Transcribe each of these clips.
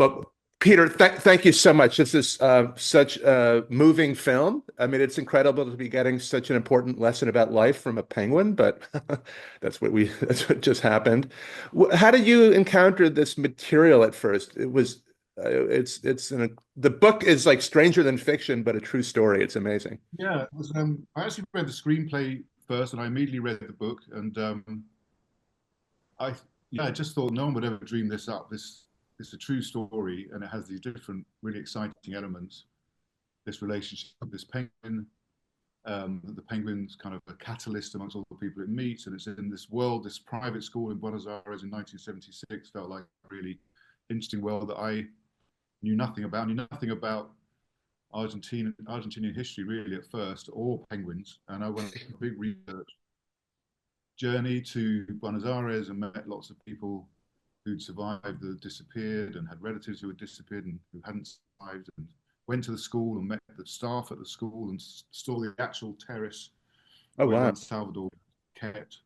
Well, Peter, thank you so much. This is such a moving film. I mean, it's incredible to be getting such an important lesson about life from a penguin, but that's what just happened. How did you encounter this material at first? The book is like stranger than fiction, but a true story. It's amazing. Yeah, I actually read the screenplay first, and I immediately read the book, and I yeah, I just thought no one would ever dream this up. This is a true story, and it has these different, really exciting elements. This relationship with this penguin, the penguin's kind of a catalyst amongst all the people it meets, and it's in this world, this private school in Buenos Aires in 1976. Felt like a really interesting world that I knew nothing about. Knew nothing about Argentinian history really at first, or penguins, and I went on a big research journey to Buenos Aires and met lots of people who'd survived, that disappeared, and had relatives who had disappeared and who hadn't survived, and went to the school and met the staff at the school and saw the actual terrace Oh, where wow. 𝙀𝙀𝙀𝙀 kept.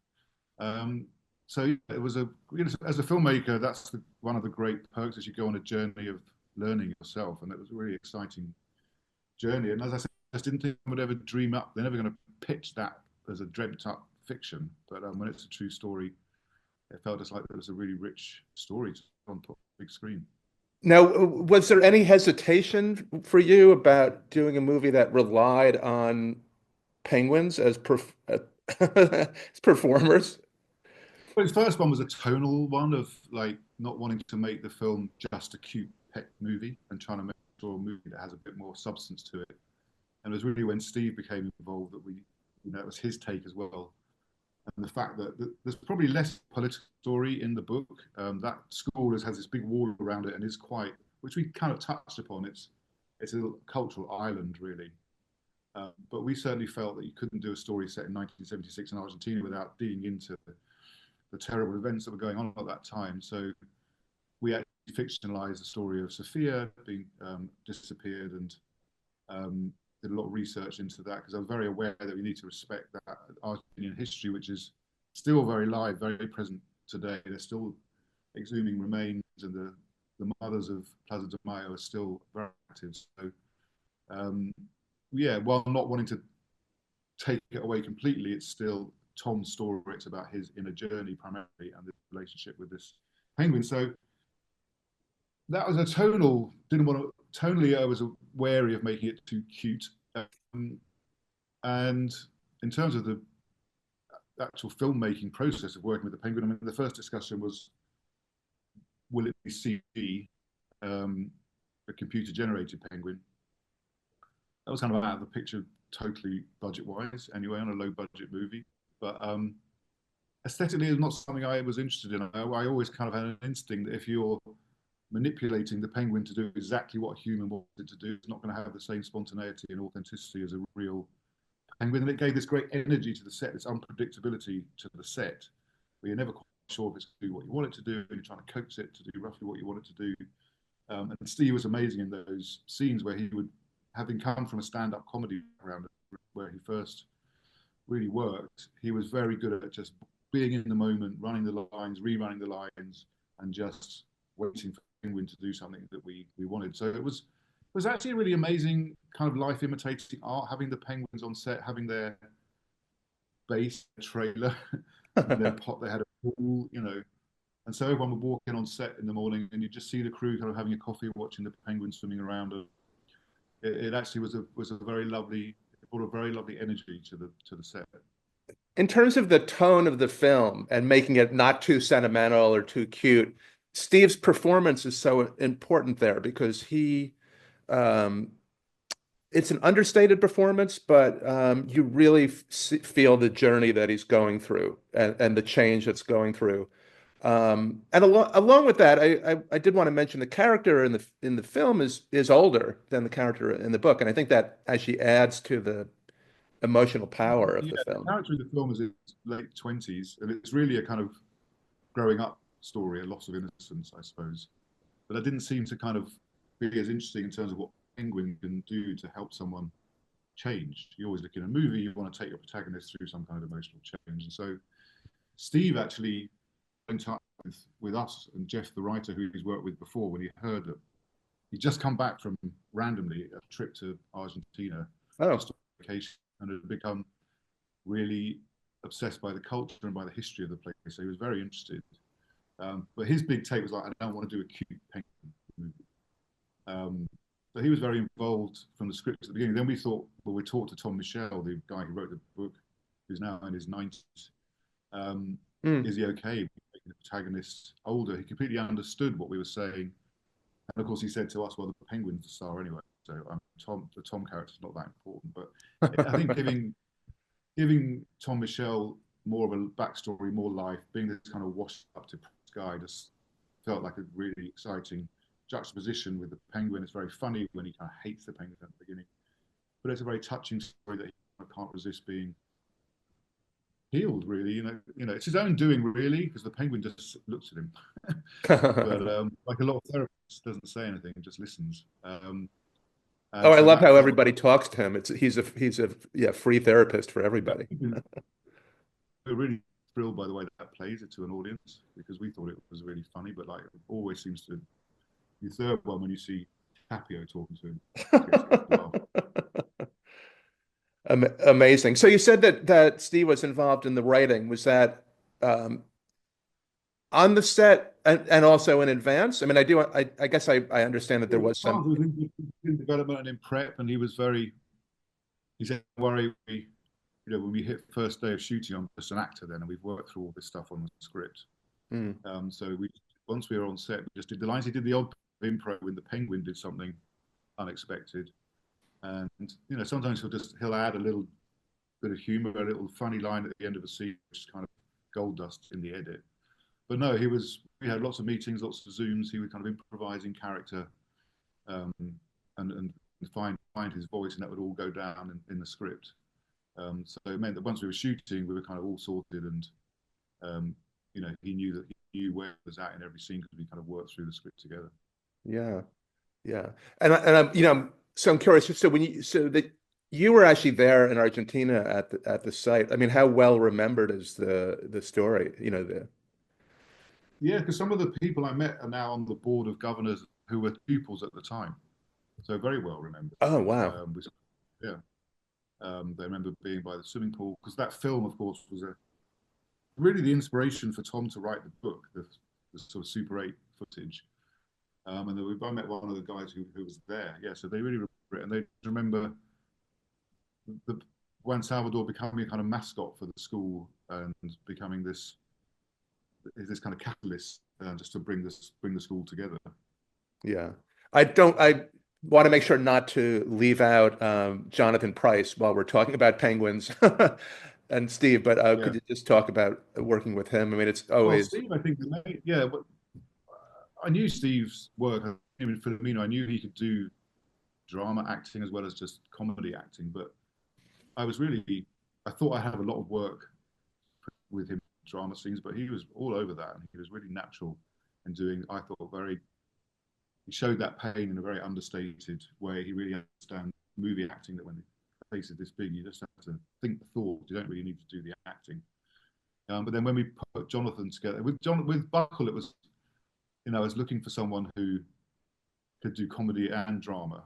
So it was as a filmmaker, that's one of the great perks as you go on a journey of learning yourself, and it was a really exciting journey. And as I said, I just didn't think I would ever dream up. They're never going to pitch that as a dreamt up fiction, but when it's a true story, it felt just like there was a really rich story on top of the big screen. Now, was there any hesitation for you about doing a movie that relied on penguins as as performers? But his first one was a tonal one of like not wanting to make the film just a cute pet movie and trying to make a movie that has a bit more substance to it. And it was really when Steve became involved that it was his take as well. And the fact that there's probably less political story in the book. That school has this big wall around it and is quite, which we kind of touched upon. It's a little cultural island really. But we certainly felt that you couldn't do a story set in 1976 in Argentina without digging into the terrible events that were going on at that time. So we actually fictionalized the story of Sophia being disappeared, and did a lot of research into that because I'm very aware that we need to respect that Argentinian history, which is still very live, very present today. There's still exhuming remains, and the mothers of Plaza de Mayo are still very active. So, yeah, while not wanting to take it away completely, it's still Tom's story. It's about his inner journey primarily and the relationship with this penguin. So that was a tonal, didn't want to, tonally I was wary of making it too cute. And in terms of the actual filmmaking process of working with the penguin, I mean, the first discussion was, will it be CG, a computer generated penguin? That was kind of out of the picture totally budget wise anyway, on a low budget movie. But aesthetically is not something I was interested in. I always kind of had an instinct that if you're manipulating the penguin to do exactly what a human wants it to do, it's not going to have the same spontaneity and authenticity as a real penguin. And it gave this great energy to the set, this unpredictability to the set, where you're never quite sure if it's going to do what you want it to do, and you're trying to coax it to do roughly what you want it to do. And Steve was amazing in those scenes where he would, having come from a stand-up comedy background where he first really worked, he was very good at just being in the moment, running the lines, rerunning the lines, and just waiting for Penguin to do something that we wanted. So it was actually a really amazing kind of life imitating art, having the penguins on set, having their base trailer, their pot, they had a pool, and so everyone would walk in on set in the morning, and you just see the crew kind of having a coffee, watching the penguins swimming around. It actually was a very lovely, it brought a very lovely energy to the set. In terms of the tone of the film and making it not too sentimental or too cute, Steve's performance is so important there because um, it's an understated performance, but you really feel the journey that he's going through and the change that's going through. And along with that, I did want to mention the character in the film is older than the character in the book, and I think that actually adds to the emotional power of Yeah, the the film. character in the film is in his late 20s, and it's really a kind of growing up story, a loss of innocence, I suppose. But that didn't seem to kind of be as interesting in terms of what Penguin can do to help someone change. You always look in a movie, you want to take your protagonist through some kind of emotional change. And so Steve actually in touch with us and Jeff, the writer who he's worked with before, when he heard that he'd just come back from randomly a trip to Argentina, just on vacation, and had become really obsessed by the culture and by the history of the place. So he was very interested. But his big take was like, I don't want to do a cute penguin movie. So he was very involved from the script at the beginning. Then we thought, well, we talked to Tom Michel, the guy who wrote the book, who's now in his 90s. Is he okay making the protagonist older? He completely understood what we were saying. And of course, he said to us, well, the penguin's the star anyway. So the Tom character's not that important. But I think giving Tom Michel more of a backstory, more life, being this kind of washed up to guy, just felt like a really exciting juxtaposition with the penguin. It's very funny when he kind of hates the penguin at the beginning, but it's a very touching story that he can't resist being healed. Really, it's his own doing, really, because the penguin just looks at him. But like a lot of therapists, doesn't say anything, just listens. I love how everybody talks to him. He's a free therapist for everybody. We're really thrilled by the way that plays it to an audience, because we thought it was really funny, but like it always seems to be the third one when you see Cattaneo talking to him. Amazing. So you said that Steve was involved in the writing. Was that on the set and also in advance? I mean, I guess I understand that there was some in development and in prep, and he said, don't worry, when we hit first day of shooting, I'm just an actor then, and we've worked through all this stuff on the script. So once we were on set, we just did the lines. He did the odd improv when the penguin did something unexpected, and sometimes he'll add a little bit of humor, a little funny line at the end of a scene, which is kind of gold dust in the edit. But no, we had lots of meetings, lots of Zooms. He would kind of improvise in character, and find his voice, and that would all go down in the script. So it meant that once we were shooting, we were kind of all sorted, and he knew where it was at in every scene, because we kind of worked through the script together. Yeah, and I'm curious. So that you were actually there in Argentina at the site. I mean, how well remembered is the story? Yeah, because some of the people I met are now on the board of governors who were pupils at the time, so very well remembered. Oh wow. They remember being by the swimming pool, because that film, of course, was really the inspiration for Tom to write the book, the sort of Super 8 footage. And I met one of the guys who was there. Yeah, so they really remember it, and they remember the Juan Salvador becoming a kind of mascot for the school, and becoming this kind of catalyst, just to bring the school together. Yeah, I want to make sure not to leave out Jonathan Pryce while we're talking about penguins and Steve, but could you just talk about working with him? I mean, it's always Steve, I think, but I knew Steve's work. I mean, Filomeno, I knew he could do drama acting as well as just comedy acting, but I thought I had a lot of work with him, drama scenes, but he was all over that, and he was really natural in doing, I thought, he showed that pain in a very understated way. He really understands movie acting, that when the face is this big, you just have to think the thought. You don't really need to do the acting. But then when we put Jonathan together, with Buckle, it was, I was looking for someone who could do comedy and drama,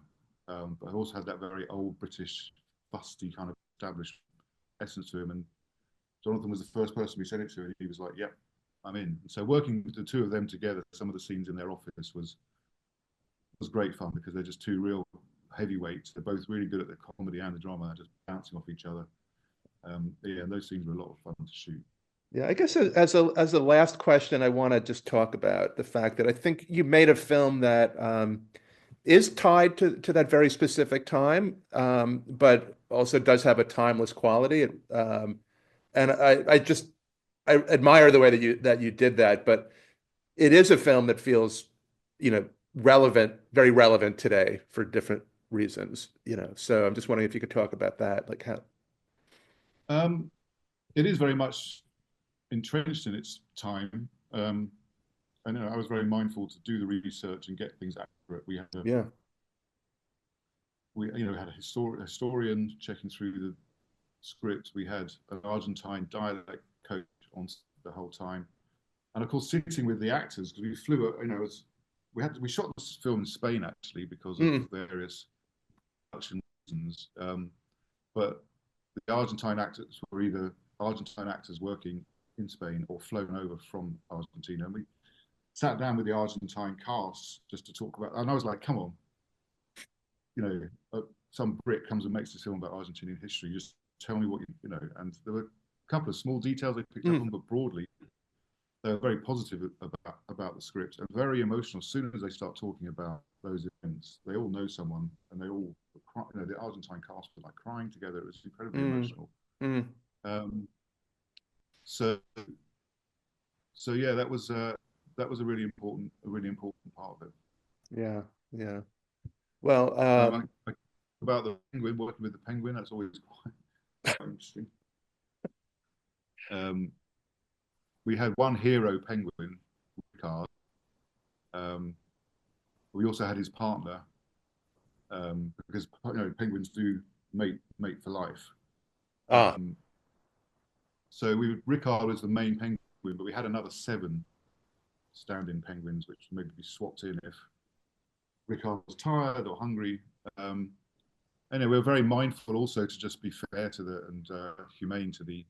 but also had that very old British, fusty kind of established essence to him. And Jonathan was the first person we sent it to, and he was like, "Yep, I'm in." And so working with the two of them together, some of the scenes in their office was great fun, because they're just two real heavyweights. They're both really good at the comedy and the drama, just bouncing off each other. And those scenes were a lot of fun to shoot. Yeah, I guess as a last question, I want to just talk about the fact that I think you made a film that is tied to that very specific time, but also does have a timeless quality. And I admire the way that you did that. But it is a film that feels, relevant, very relevant today for different reasons. So I'm just wondering if you could talk about that, like how. It is very much entrenched in its time. I know I was very mindful to do the research and get things accurate. We had had a historian checking through the script. We had an Argentine dialect coach on the whole time. And of course, sitting with the actors, because we flew, we shot this film in Spain actually because of various production reasons. But the Argentine actors were either Argentine actors working in Spain or flown over from Argentina. And we sat down with the Argentine cast just to talk about, and I was like, come on, some Brit comes and makes this film about Argentinian history. Just tell me what and there were a couple of small details they picked up on, but broadly, they were very positive about the script and very emotional. As soon as they start talking about those events, they all know someone, and they all, the Argentine cast were like crying together. It was incredibly emotional. So yeah, that was a really important part of it. Yeah, yeah. Well, about the penguin, working with the penguin, that's always quite interesting. We had one hero penguin, Ricard. We also had his partner, because penguins do mate for life. So Ricard was the main penguin, but we had another 7 stand-in penguins, which maybe be swapped in if Ricard was tired or hungry. Anyway, we're very mindful also to just be fair to and humane to the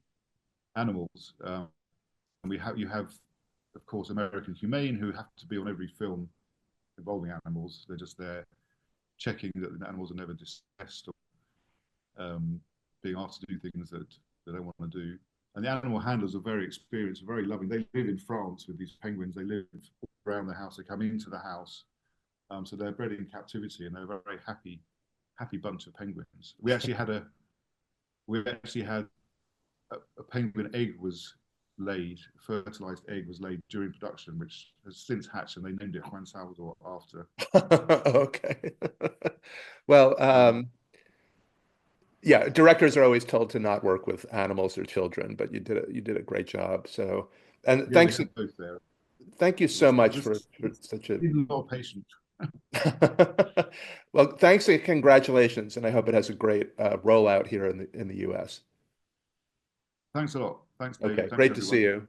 animals. And you have, of course, American Humane, who have to be on every film involving animals. They're just there checking that the animals are never distressed or being asked to do things that they don't want to do. And the animal handlers are very experienced, very loving. They live in France with these penguins. They live around the house. They come into the house. So they're bred in captivity, and they're a very happy bunch of penguins. We actually had a penguin egg was laid, fertilized egg was laid during production, which has since hatched, and they named it Juan Salvador after. Okay. Well, yeah, directors are always told to not work with animals or children, but you did a great job. So, and yeah, thanks. Both there. Thank you so much for such a lot of patience. Well, thanks and congratulations, and I hope it has a great rollout here in the US. Thanks a lot. Thanks, David. Okay, Thanks, great to everyone. see you.